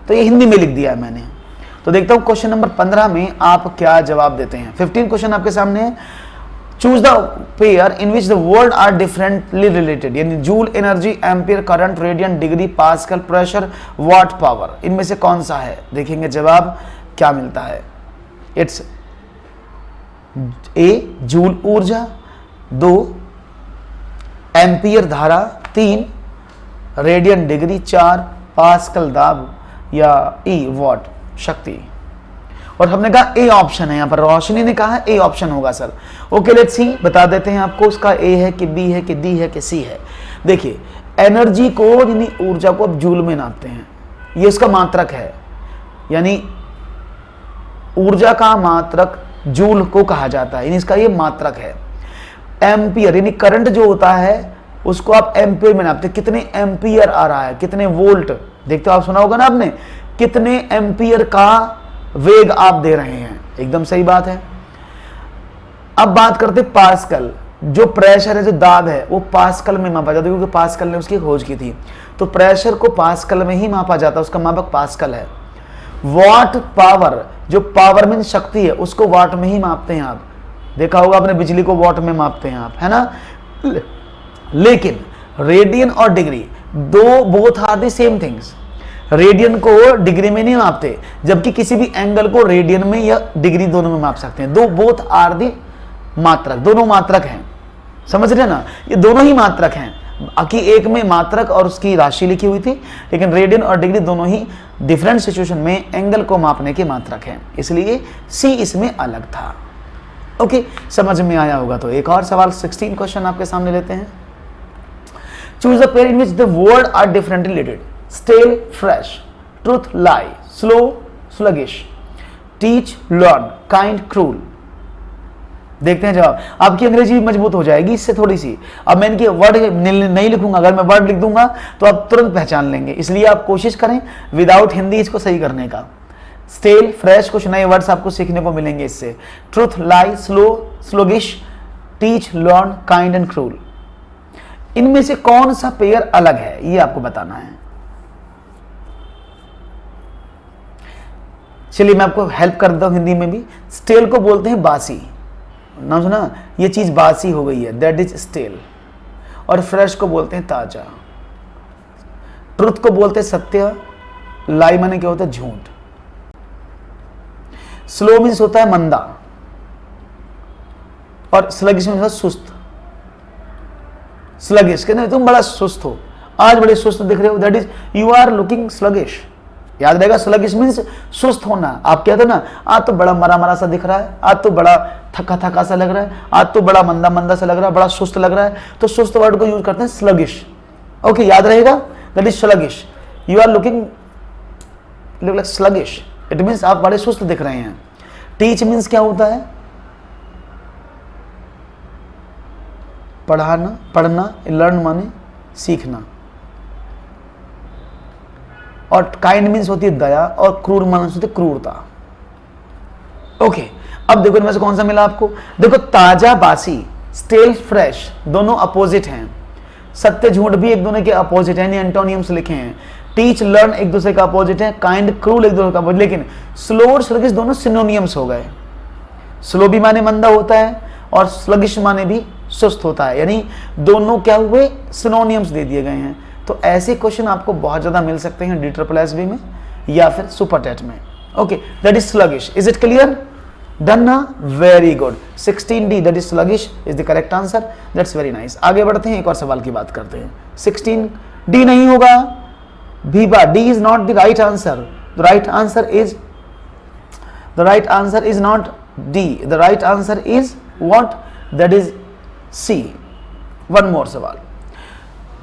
तो ये हिंदी में लिख दिया है मैंने। तो देखता हूं क्वेश्चन नंबर 15 में आप क्या जवाब देते हैं। 15 क्वेश्चन आपके सामने है। Choose the pair in which the word are differently related, यानी joule energy, ampere current, radian degree, pascal pressure, watt power, इनमें से कौन सा है? देखेंगे जवाब क्या मिलता है। इट्स ए जूल ऊर्जा, 2 एम्पियर धारा, 3 रेडियन डिग्री, 4 पास्कल दाब या ई वॉट शक्ति। और हमने कहा ए ऑप्शन है, यहां पर रोशनी ने कहा ए ऑप्शन होगा सर। ओके, लेट्स सी, बता देते हैं आपको उसका ए है कि बी है कि डी है कि सी है। देखिए, एनर्जी को यानी ऊर्जा को अब जूल में नापते हैं, ये उसका मात्रक है, यानी ऊर्जा का मात्रक जूल को कहा जाता है, यानी इसका ये मात्रक है। एम्पियर यानी करंट जो होता है उसको आप एम्पियर में नापते, कितने एम्पियर आ रहा है, कितने वोल्ट, देखते हो आप, सुना होगा ना आपने, कितने एम्पियर का वेग आप दे रहे हैं, एकदम सही बात है। अब बात करते पास्कल, जो प्रेशर है, जो दाब है, वो पास्कल में मापा जाता है, क्योंकि पास्कल ने उसकी खोज की थी, तो प्रेशर को पास्कल में ही मापा जाता है, उसका मापक पास्कल है। वॉट पावर, जो पावर मीन शक्ति है, उसको वॉट में ही मापते हैं आप, देखा होगा आपने, बिजली को वॉट में मापते हैं आप, है ना। लेकिन रेडियन और डिग्री दो, both are the same things. Radian को डिग्री में नहीं मापते, जबकि किसी भी एंगल को रेडियन में या डिग्री दोनों में माप सकते हैं। दो, बोथ आर दी मात्रक, दोनों मात्रक हैं, समझ रहे ना, ये दोनों ही मात्रक हैं। बाकी एक में मात्रक और उसकी राशि लिखी हुई थी, लेकिन रेडियन और डिग्री दोनों ही डिफरेंट सिचुएशन में एंगल को मापने के मात्रक हैं, इसलिए सी इसमें अलग था। ओके, समझ में आया होगा। तो एक और सवाल 16 क्वेश्चन आपके सामने लेते हैं। Choose the pair in which the word are differently related. Stale, fresh, truth, lie, slow, sluggish, teach, learn, kind, cruel. देखते हैं जवाब। आपकी अंग्रेजी मजबूत हो जाएगी इससे थोड़ी सी। अब मैं इनके वर्ड नहीं लिखूंगा, अगर मैं वर्ड लिख दूंगा तो आप तुरंत पहचान लेंगे, इसलिए आप कोशिश करें विदाउट हिंदी इसको सही करने का। स्टेल, फ्रेश, कुछ नए वर्ड्स आपको सीखने को मिलेंगे इससे। Truth, lie, slow, sluggish, teach, learn, kind and cruel. इनमें से कौन सा पेयर अलग है ये आपको बताना है। चलिए मैं आपको हेल्प कर देता हूं हिंदी में भी। स्टेल को बोलते हैं बासी, नाम सुना, ये चीज बासी हो गई है, दैट इज स्टेल। और फ्रेश को बोलते हैं ताजा। ट्रुथ को बोलते हैं सत्य। लाई माने क्या होता है, झूठ। स्लो मीन्स होता है मंदा, और स्लगिश मीन्स सुस्त। स्लगिश कहते तुम बड़ा सुस्त हो, आज बड़े सुस्त दिख रहे हो, that is you are looking sluggish. याद रहेगा, स्लगिश मीन्स सुस्त होना। आप कहते हो ना आज तो बड़ा मरा मरा सा दिख रहा है, आज तो बड़ा थका थका सा लग रहा है, आज तो बड़ा मंदा मंदा सा लग रहा है, बड़ा सुस्त लग रहा है, तो सुस्त वर्ड को यूज करते हैं स्लगिश। ओके, याद रहेगा, that is sluggish. You are look like sluggish, it means आप बड़े सुस्त दिख रहे हैं। टीच मीन्स क्या होता है, पढ़ाना, पढ़ना, लर्न माने सीखना। और काइंड मीन्स होती है दया, और क्रूर मीन्स होती है क्रूरता। ओके, अब देखो इनमें से कौन सा मिला आपको। देखो ताजा बासी, स्टेल फ्रेश, दोनों अपोजिट हैं। सत्य झूठ भी एक दूसरे के अपोजिट है, यानी एंटोनियम्स लिखे हैं। टीच लर्न एक दूसरे का अपोजिट है, काइंड क्रूर एक दूसरे का अपोजिट, लेकिन स्लो और स्लगिश दोनों सिनोनियम्स हो गए। स्लो भी माने मंदा होता है और स्लगिश माने भी सुस्त होता है, यानी दोनों क्या हुए, सिनोनियम्स दे दिए गए हैं। तो ऐसे क्वेश्चन आपको बहुत ज्यादा मिल सकते हैं DSSB में या फिर सुपर टेट में। Okay, that is sluggish. Is it clear? Done ना? Very good. 16D that is sluggish is the correct answer. That's very nice. आगे बढ़ते हैं, एक और सवाल की बात करते हैं। 16D नहीं होगा भीबा, D is not the right answer. The right answer is not D, the right answer is what? That is C। One more सवाल।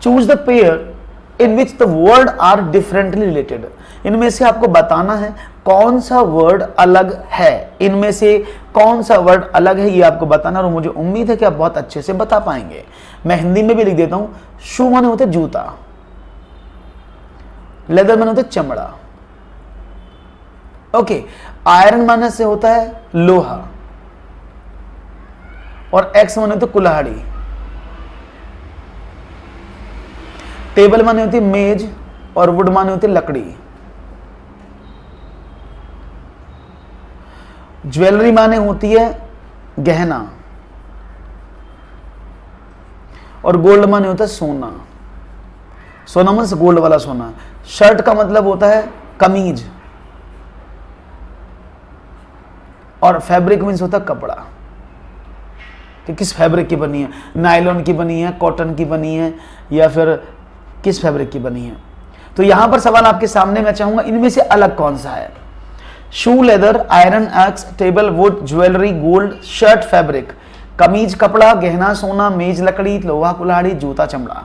Choose the pair in which the word are differently related. इनमें से आपको बताना है कौन सा word अलग है, इनमें से कौन सा वर्ड अलग है, ये आपको बताना। और मुझे उम्मीद है कि आप बहुत अच्छे से बता पाएंगे। मैं हिंदी में भी लिख देता हूं। शू माने होते जूता, लेदर माने होते चमड़ा। ओके, आयरन माने से होता है लोहा, और एक्स माने होते कुल्हाड़ी। टेबल माने होती है मेज, और वुड माने होती है लकड़ी। ज्वेलरी माने होती है गहना, और गोल्ड माने होता है सोना। सोना मीन्स गोल्ड वाला सोना। शर्ट का मतलब होता है कमीज, और फैब्रिक मीन्स होता है कपड़ा। कि किस फैब्रिक की बनी है, नायलॉन की बनी है, कॉटन की बनी है, या फिर किस फैब्रिक की बनी है। तो यहां पर सवाल आपके सामने, मैं चाहूंगा इनमें से अलग कौन सा है। Shoe leather, iron axe, table wood, jewellery gold, shirt fabric, कमीज कपड़ा, गहना सोना, मेज लकड़ी, लोहा कुल्हाड़ी, जूता चमड़ा।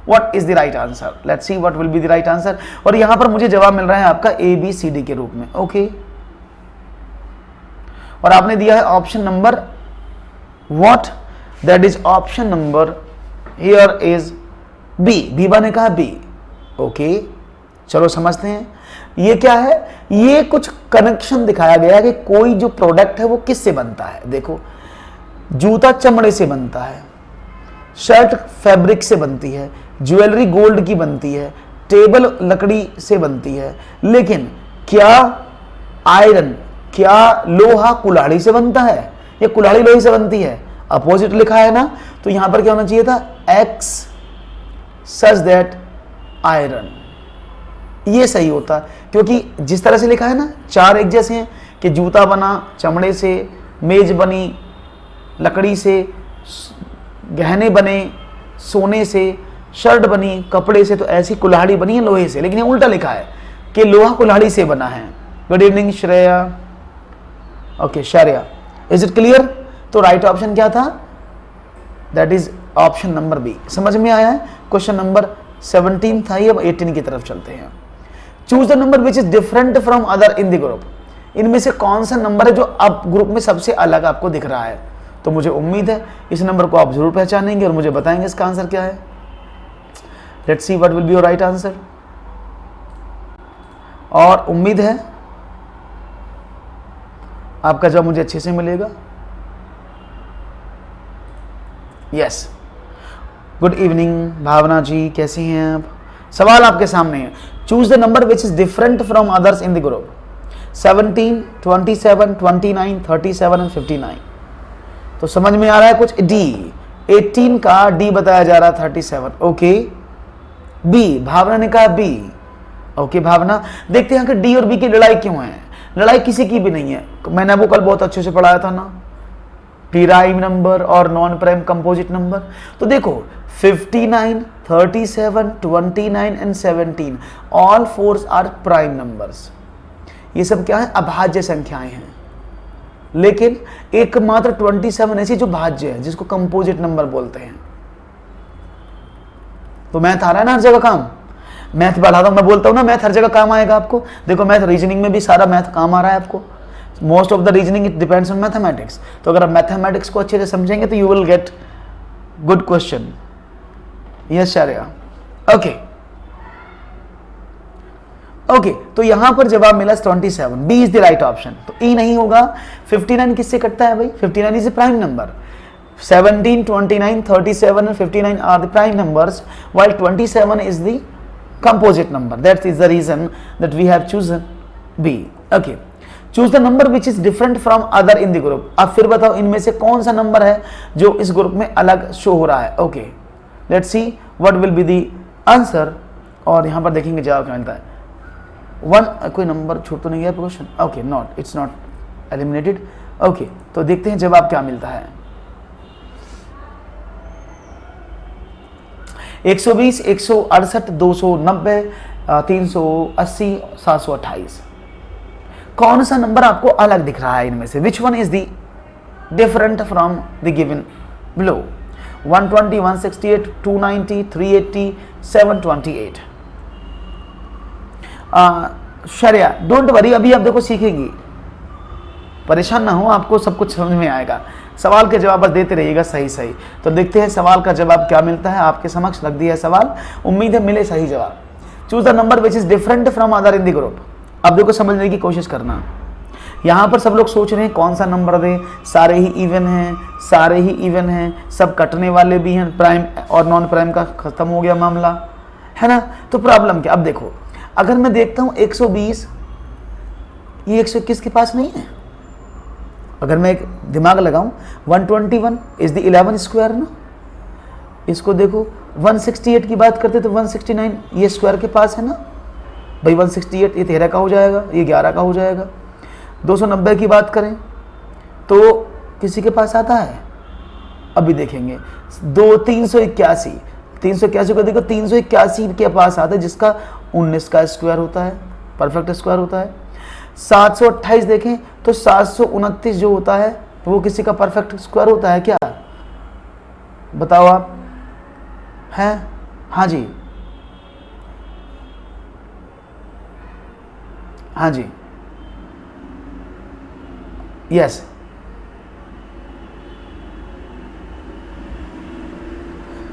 What is the right answer? Let's see what will be the right answer. और यहां पर मुझे जवाब मिल रहा है आपका ABCD के रूप में। ओके, और आपने दिया है option number what? That is option number here is B. बीबा ने कहा बी। ओके, चलो समझते हैं ये क्या है। ये कुछ कनेक्शन दिखाया गया है कि कोई जो प्रोडक्ट है वो किससे बनता है। देखो, जूता चमड़े से बनता है, शर्ट फैब्रिक से बनती है, ज्वेलरी गोल्ड की बनती है, टेबल लकड़ी से बनती है, लेकिन क्या आयरन, क्या लोहा कुल्हाड़ी से बनता है? या कुल्हाड़ी लोहे से बनती है? अपोजिट लिखा है ना, तो यहां पर क्या होना चाहिए था? X such that iron. ये सही होता, क्योंकि जिस तरह से लिखा है ना, चार एक जैसे हैं कि जूता बना चमड़े से, मेज बनी लकड़ी से, गहने बने सोने से, शर्ट बनी कपड़े से, तो ऐसी कुल्हाड़ी बनी है लोहे से। लेकिन ये उल्टा लिखा है कि लोहा कुल्हाड़ी से बना है। Good evening Shreya. Okay Shreya, is it clear? तो राइट ऑप्शन क्या था? That is option number B. समझ में आया है? क्वेश्चन नंबर 17 था ये। अब 18 की तरफ चलते हैं। Choose the number which is different from other in the group. इनमें से कौन सा नंबर है जो अब ग्रुप में सबसे अलग आपको दिख रहा है? तो मुझे उम्मीद है इस नंबर को आप जरूर पहचानेंगे और मुझे बताएंगे इसका आंसर क्या है। Let's see what will be your right answer. और उम्मीद है आपका जवाब मुझे अच्छे से मिलेगा। यस, गुड इवनिंग भावना जी, कैसी हैं आप? सवाल आपके सामने है। Choose the number which is different from others in the group. 17, 27, 29, 37 and 59। तो समझ में आ रहा है कुछ? डी 18 का डी बताया जा रहा है 37। ओके, बी भावना ने कहा बी। ओके भावना, देखते हैं कि डी और बी की लड़ाई क्यों है। लड़ाई किसी की भी नहीं है। मैंने वो कल बहुत अच्छे से पढ़ाया था ना, प्राइम नंबर और नॉन प्राइम कंपोजिट नंबर। तो देखो 59 37, 29 and 17 all fours are prime numbers. ये सब क्या है? अभाज्य संख्याएं हैं। लेकिन एकमात्र 27 ऐसी जो भाज्य है, जिसको कंपोजिट नंबर बोलते हैं। तो मैथ आ रहा है ना हर जगह काम। मैथ बढ़ाता हूं, मैं बोलता हूं ना मैथ हर जगह काम आएगा आपको। देखो मैथ रीजनिंग में भी सारा मैथ काम आ रहा है आपको। Most of the reasoning it depends on mathematics. तो अगर आप मैथमेटिक्स को अच्छे से समझेंगे तो you will get good question. Yes Shariya, okay okay. तो यहां पर जवाब मिला 27, B is the right option. तो ई नहीं होगा। 59 किससे कटता है भाई? 59 is a prime number. 17, 29, 37 and 59 are the prime numbers, while 27 is the composite number. That is the reason that we have chosen B. Okay. Choose the number which is different from other in the group. अब फिर बताओ इनमें से कौन सा number है जो इस ग्रुप में अलग शो हो रहा है। Okay. Let's see what will be the answer. और यहाँ पर देखेंगे जवाब क्या मिलता है। कोई नंबर छूट तो नहीं गया question? Okay, not, it's not eliminated. Okay, तो देखते हैं जवाब क्या मिलता है। 120, 168, 290, 380, 728। कौन सा नंबर आपको अलग दिख रहा है इनमें से? Which one is the different from the given below? 120, 168, 290, 380, 728। Shariya, don't worry, अभी आप देखो सीखेंगी, परेशान ना हो, आपको सब कुछ समझ में आएगा। सवाल के जवाब बस देते रहिएगा सही सही। तो देखते हैं सवाल का जवाब क्या मिलता है। आपके समक्ष रख दिया है सवाल, उम्मीद है मिले सही जवाब। Choose the number which is different from other in the group. अब देखो समझने की कोशिश करना। यहाँ पर सब लोग सोच रहे हैं कौन सा नंबर दें, सारे ही इवन हैं, सारे ही इवन हैं, सब कटने वाले भी हैं, प्राइम और नॉन प्राइम का खत्म हो गया मामला, है ना। तो प्रॉब्लम क्या? अब देखो अगर मैं देखता हूँ 120, ये 121 के पास नहीं है। अगर मैं एक दिमाग लगाऊं, 121 इज द 11 स्क्वायर ना। इसको देखो 168 की बात करते तो 169 ये स्क्वायर के पास है ना भाई। 168 ये 13 का हो जाएगा, ये 11 का हो जाएगा। 290 की बात करें तो किसी के पास आता है? अभी देखेंगे। 381 को देखो, 381 के पास आता है जिसका 19 का स्क्वायर होता है, परफेक्ट स्क्वायर होता है। 728 देखें तो 729 जो होता है वो किसी का परफेक्ट स्क्वायर होता है क्या? बताओ आप, हैं? हाँ जी, हाँ जी, यस।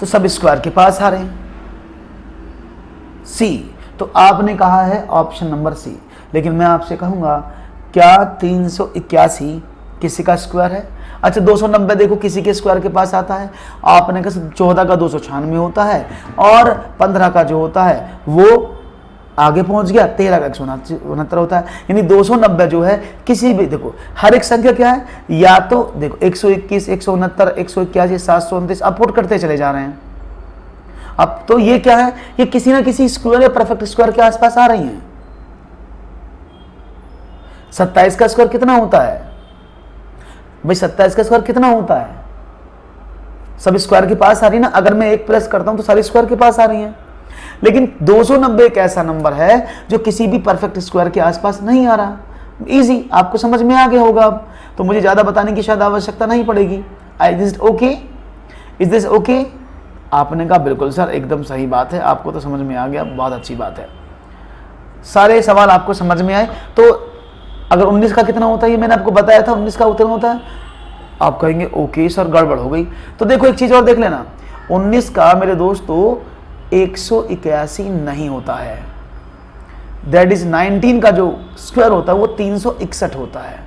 तो सब स्क्वायर के पास आ रहे हैं। सी, तो आपने कहा है ऑप्शन नंबर सी। लेकिन मैं आपसे कहूंगा क्या 381 किसी का स्क्वायर है? अच्छा 290 देखो किसी के स्क्वायर के पास आता है। आपने कहा 14 का 296 होता है और 15 का जो होता है वो आगे पहुंच गया, 13 का 169 होता है। यानी 290 जो है किसी भी, देखो हर एक संख्या क्या है, या तो देखो 121, 169, 181, 729 अपवर्ड करते चले जा रहे हैं। अब तो ये क्या है, ये किसी ना किसी स्क्वायर या परफेक्ट स्क्वायर के आसपास आ रही हैं। 27 का स्क्वायर कितना होता है भाई? 27 का स्क्वायर कितना होता है? सब स्क्वायर के पास आ रही है ना। अगर मैं एक प्लस करता हूं तो सारी स्क्वायर के पास आ रही हैं। लेकिन 290 एक ऐसा नंबर है जो किसी भी परफेक्ट स्क्वायर के आसपास नहीं आ रहा। इजी, आपको समझ में आ गया होगा अब, तो मुझे ज्यादा बताने की शायद आवश्यकता नहीं पड़ेगी। Is this okay? आपने कहा बिल्कुल सर, एकदम सही बात है, आपको तो समझ में आ गया, बहुत अच्छी बात है। सारे सवाल आपको समझ में आए। तो अगर 19 का कितना होता है, ये मैंने आपको बताया था, 19 का उतना होता है। आप कहेंगे ओके सर गड़बड़ हो गई। तो देखो एक चीज और देख लेना, 19 का मेरे दोस्तों 181 नहीं होता है। दैट इज 19 का जो स्क्वायर होता है वो 361 होता है।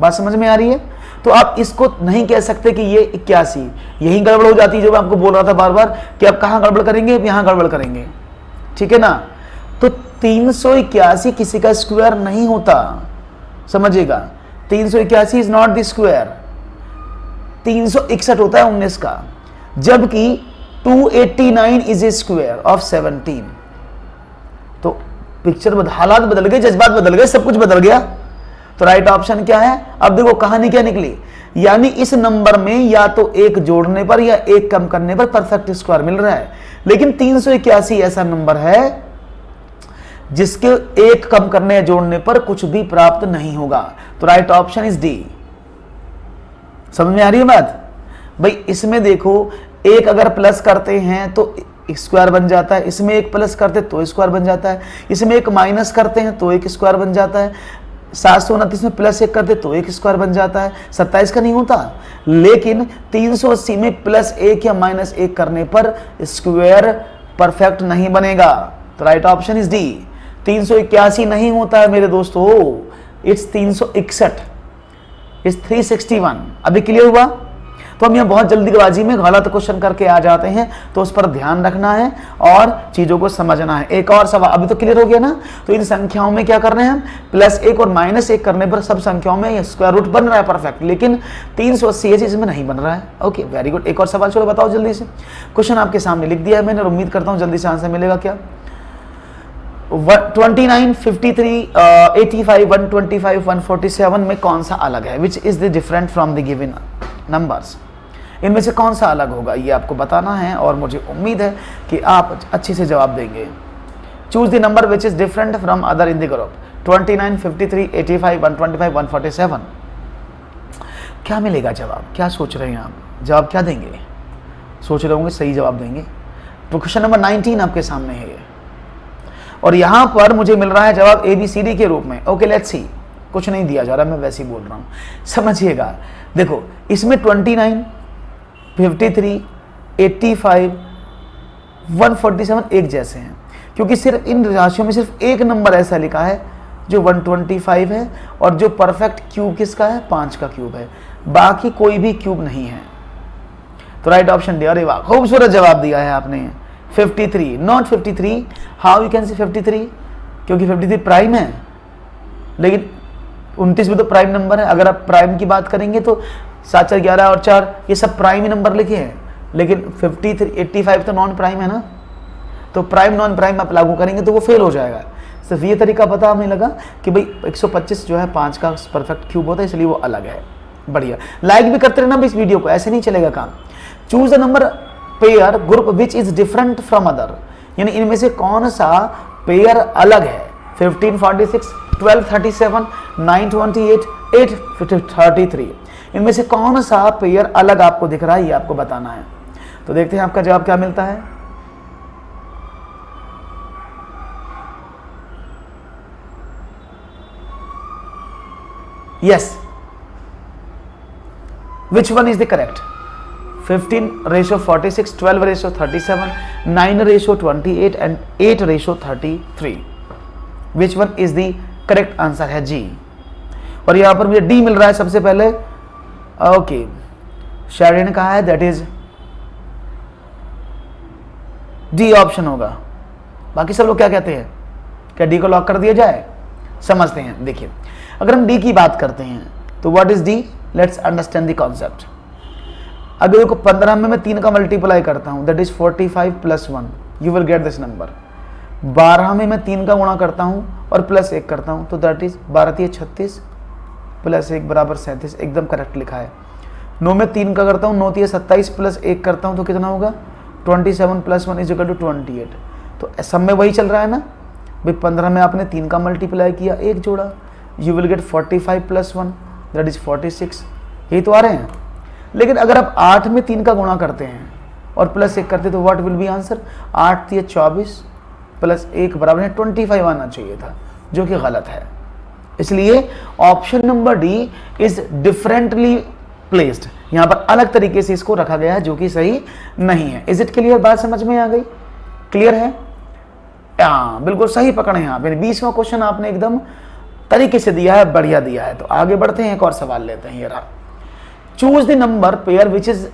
बात समझ में आ रही है? तो आप इसको नहीं कह सकते कि ये 81, यही गड़बड़ हो जाती है जो मैं आपको बोल रहा था बार बार कि आप कहाँ गड़बड़ करेंगे, यहां गड़बड़ करेंगे, ठीक है ना। तो 381 किसी का स्क्वायर नहीं होता, समझिएगा। 381 इज नॉट द स्क्वायर, 361 होता है 19 का, जबकि 289 इज ए स्क्वायर ऑफ 17। तो पिक्चर हालात बदल गए, जज्बात बदल गए, सब कुछ बदल गया। तो राइट ऑप्शन क्या है? अब देखो कहानी क्या निकली, यानी इस नंबर में या तो एक जोड़ने पर या एक कम करने पर परफेक्ट स्क्वायर मिल रहा है। लेकिन 381 ऐसा नंबर है जिसके एक कम करने या जोड़ने पर कुछ भी प्राप्त नहीं होगा। तो राइट ऑप्शन इज डी। समझ में आ रही है बात भाई? इसमें देखो, एक अगर प्लस करते हैं तो स्क्वायर बन जाता है, इसमें एक प्लस करते तो स्क्वायर बन जाता है, इसमें एक माइनस करते हैं तो एक स्क्वायर बन जाता है, 729 में प्लस एक करते तो एक स्क्वायर बन जाता है, 27 का नहीं होता। लेकिन 380 में प्लस एक या माइनस एक करने पर स्क्वायर परफेक्ट नहीं बनेगा। तो राइट ऑप्शन इज डी। 381 नहीं होता है मेरे दोस्तों, इट्स 361, इट्स 361। अभी क्लियर हुआ? तो हम यहाँ बहुत जल्दीबाजी में गलत क्वेश्चन करके आ जाते हैं, तो उस पर ध्यान रखना है और चीजों को समझना है। एक और सवाल, अभी तो क्लियर हो गया ना? तो इन संख्याओं में क्या करना है हम, प्लस एक और माइनस एक करने पर सब संख्याओं में स्क्वायर रूट बन रहा है परफेक्ट, लेकिन 380 इसमें नहीं बन रहा है। Okay, very good. एक और सवाल चलो बताओ जल्दी से। क्वेश्चन आपके सामने लिख दिया है मैंने और उम्मीद करता हूँ जल्दी से आंसर मिलेगा। क्या 29, 53, 85, 125, 147 में कौन सा अलग है? Which is the different from the given numbers? इनमें से कौन सा अलग होगा ये आपको बताना है और मुझे उम्मीद है कि आप अच्छे से जवाब देंगे। Choose the number which is different from other in the group. 29, 53, 85, 125, 147। क्या मिलेगा जवाब? क्या सोच रहे हैं आप? जवाब क्या देंगे? सोच रहे होंगे सही जवाब देंगे। तो क्वेश्चन नंबर 19 आपके सामने है ये, और यहां पर मुझे मिल रहा है जवाब ABCD के रूप में। Okay, let's see. कुछ नहीं दिया जा रहा, मैं वैसे ही बोल रहा हूं, समझिएगा। देखो, इसमें 29, 53, 85, 147 एक जैसे हैं, क्योंकि सिर्फ इन राशियों में सिर्फ एक नंबर ऐसा लिखा है जो 125 है, और जो परफेक्ट क्यूब किसका है? 5 का क्यूब है, बाकी कोई भी क्यूब नहीं है। तो राइट ऑप्शन डी। अरे वाह, खूबसूरत जवाब दिया है आपने। 53, नॉट 53। हाउ यू कैन से 53? क्योंकि 53 प्राइम है, लेकिन 29 भी तो प्राइम नंबर है। अगर आप प्राइम की बात करेंगे तो 7, 4, 11 और 4 ये सब प्राइम ही नंबर लिखे हैं, लेकिन 53, 85 तो नॉन प्राइम है ना। तो प्राइम नॉन प्राइम आप लागू करेंगे तो वो फेल हो जाएगा। सिर्फ ये तरीका पता हमें लगा कि भाई 125 जो है 5 का परफेक्ट क्यूब होता है, इसलिए वो अलग है। बढ़िया, लाइक भी करते रहना इस वीडियो को, ऐसे नहीं चलेगा काम। Choose a number pair group which is different from other, यानी इनमें से कौन सा पेयर अलग है? 1546, 1237, 928, 833। इनमें से कौन सा पेयर अलग आपको दिख रहा है, ये आपको बताना है। तो देखते हैं आपका जवाब क्या मिलता है। Yes, which one is the correct? 15:46, 12:37, 9:28 and 8:33। Which one is the correct answer है जी। और यहां पर मुझे डी मिल रहा है सबसे पहले। ओके, शायरी ने कहा है दैट इज डी ऑप्शन होगा। बाकी सब लोग क्या कहते हैं? क्या डी को लॉक कर दिया जाए? समझते हैं। देखिए, अगर हम डी की बात करते हैं तो what is D? Let's understand the concept. अगर देखो 15 में मैं 3 का मल्टीप्लाई करता हूं, that is 45 + 1, you will get this number. 12 में मैं 3 का गुणा करता हूं और प्लस 1 करता हूं, तो दैट इज 12 × 36 + 1 = 37। एकदम करेक्ट लिखा है। 9 में 3 का करता हूँ, 9 × 27 + 1 करता हूँ तो कितना होगा? 27 + 1 = 28। तो सब में वही चल रहा है ना भाई। 15 में आपने 3 का मल्टीप्लाई किया, 1 जोड़ा, you will gate 45 + 1 that is 46। यही तो आ रहे हैं। लेकिन अगर आप 8 में 3 का गुणा करते हैं और प्लस 1 करते तो व्हाट विल बी आंसर? 8 × 24 + 1 बराबर है 25 आना चाहिए था, जो कि गलत है। इसलिए option number D is differently placed, यहां पर अलग तरीके से इसको रखा गया है, जो कि सही नहीं है। Is it clear? बात समझ में आ गई? क्लियर है? हाँ, बिल्कुल सही पकड़े हैं आप। 20वां क्वेश्चन आपने एकदम तरीके से दिया है, बढ़िया दिया है। तो आगे बढ़ते हैं, एक और सवाल लेते हैं। ये रहा, choose the number pair which is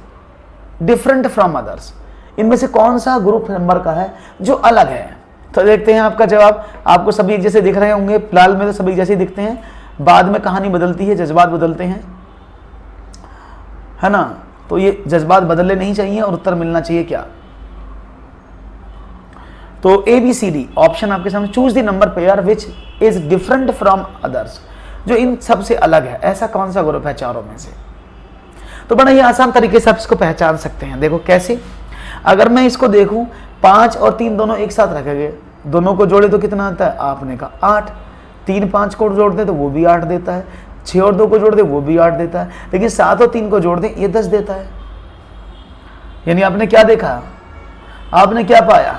different from others. इनमें से कौन सा ग्रुप नंबर का है जो अलग है? तो देखते हैं आपका जवाब। आपको सभी एक जैसे दिख रहे होंगे, फिलहाल में तो सभी जैसे दिखते हैं, बाद में कहानी बदलती है, जज्बात बदलते हैं, है ना। तो ये जज्बात बदलने नहीं चाहिए और उत्तर मिलना चाहिए क्या? तो ABCD ऑप्शन आपके सामने। Choose the number pair which is different from others, जो इन सबसे अलग है। ऐसा कौन सा ग्रुप है चारों में से? तो बड़ा ही आसान तरीके से आप इसको पहचान सकते हैं। देखो कैसे, अगर मैं इसको देखूं 5 और 3 दोनों एक साथ रखे गए, दोनों को जोड़े तो कितना आता है, आपने कहा 8। 3 5 को जोड़ दे तो वो भी 8 देता है, 6 और 2 को जोड़ दे वो भी 8 देता है, लेकिन 7 और 3 को जोड़ दे ये 10 देता है। यानी आपने क्या देखा, आपने क्या पाया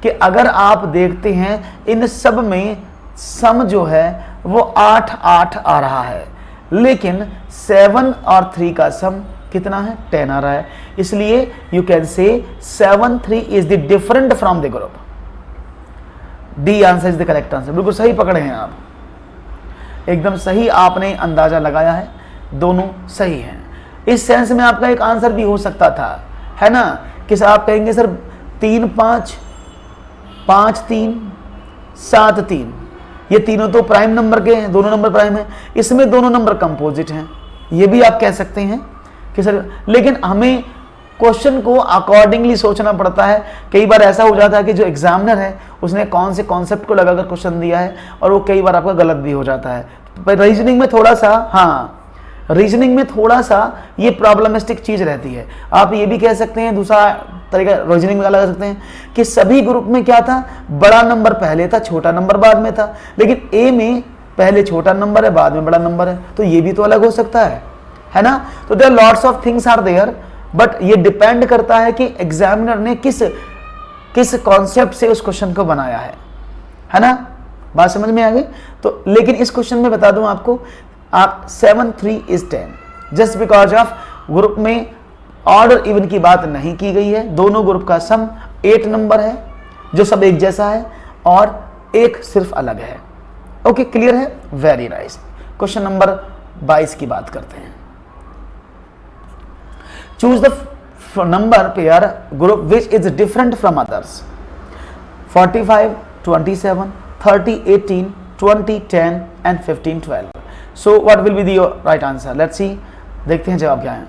कि अगर आप देखते हैं इन सब में सम जो है वो 8 8 आ रहा है, लेकिन 7 और 3 का सम कितना है, 10 आ रहा है। इसलिए यू कैन से 7 3 is the different from the group. D answer is the correct answer. बिल्कुल सही पकड़े हैं आप, एकदम सही आपने अंदाजा लगाया है, दोनों सही हैं। इस सेंस में आपका एक आंसर भी हो सकता था, है ना, कि आप कहेंगे सर 3 5 5 3 7 3, ये तीनों तो प्राइम नंबर के हैं, दोनों नंबर प्राइम हैं, इसमें दोनों नंबर कंपोजिट हैं, ये भी आप कह सकते हैं कि सर, लेकिन हमें क्वेश्चन को अकॉर्डिंगली सोचना पड़ता है। कई बार ऐसा हो जाता है कि जो एग्जामिनर है उसने कौन से कॉन्सेप्ट को लगाकर क्वेश्चन दिया है और वो कई बार आपका गलत भी हो जाता है। रीजनिंग में थोड़ा सा, हाँ, रीजनिंग में थोड़ा सा ये प्रॉब्लमिस्टिक चीज रहती है। आप ये भी कह सकते हैं, दूसरा तरीका रीजनिंग में लगा सकते हैं कि सभी ग्रुप में क्या था, बड़ा नंबर पहले था, छोटा नंबर बाद में था, लेकिन ए में पहले छोटा नंबर है, बाद में बड़ा नंबर है, तो ये भी तो अलग हो सकता है ना। तो there lots of things are there, but ये डिपेंड करता है कि एग्जामिनर ने किस कॉन्सेप्ट से उस क्वेश्चन को बनाया है ना। बात समझ में आ गई। तो लेकिन इस क्वेश्चन में बता दूं आपको, आप 7 3 is 10 just because of group में ऑर्डर इवन की बात नहीं की गई है। दोनों ग्रुप का सम 8 नंबर है जो सब एक जैसा है और एक सिर्फ अलग है। ओके, क्लियर है, वेरी नाइस। क्वेश्चन नंबर 22 की बात करते हैं। Choose the number pair group which is different from others. 45 27 30 18 20 10 and 15 12। So what will be the right answer? Let's see. देखते हैं जवाब क्या है।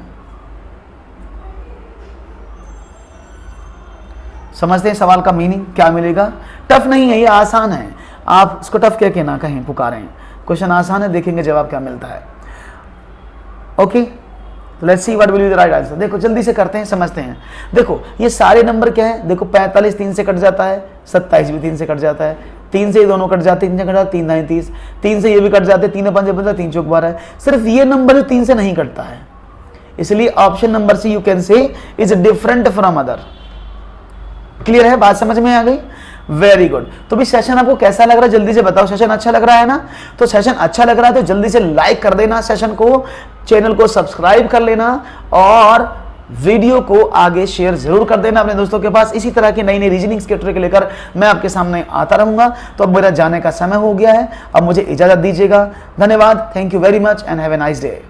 समझते हैं सवाल का मीनिंग क्या मिलेगा। टफ नहीं है, ये आसान है, आप इसको टफ क्या कहना कहीं पुकारें। क्वेश्चन आसान है, देखेंगे जवाब क्या मिलता है। Okay, let's see what will be the right answer. देखो जल्दी से करते हैं, समझते हैं। देखो ये सारे नंबर क्या है, देखो 45 3 से कट जाता है, 27 भी 3 से कट जाता है, 3 से ये दोनों कट जाते हैं, 3 से कट जाते 3 9 30, 3 से ये भी कट जाते हैं, 3 5 15 3 4 12। सिर्फ ये नंबर 3 से नहीं कटता है, इसलिए option number C you can say is different from other. Clear है, बात समझ में आ गई, वेरी गुड। तो भी सेशन आपको कैसा लग रहा है जल्दी से बताओ। सेशन अच्छा लग रहा है ना, तो सेशन अच्छा लग रहा है तो जल्दी से लाइक कर देना सेशन को, चैनल को सब्सक्राइब कर लेना और वीडियो को आगे शेयर जरूर कर देना अपने दोस्तों के पास। इसी तरह की नई नई रीजनिंग के ट्रिक लेकर मैं आपके सामने आता रहूंगा। तो अब मेरा जाने का समय हो गया है, अब मुझे इजाजत दीजिएगा। धन्यवाद, thank you very much and have a nice day.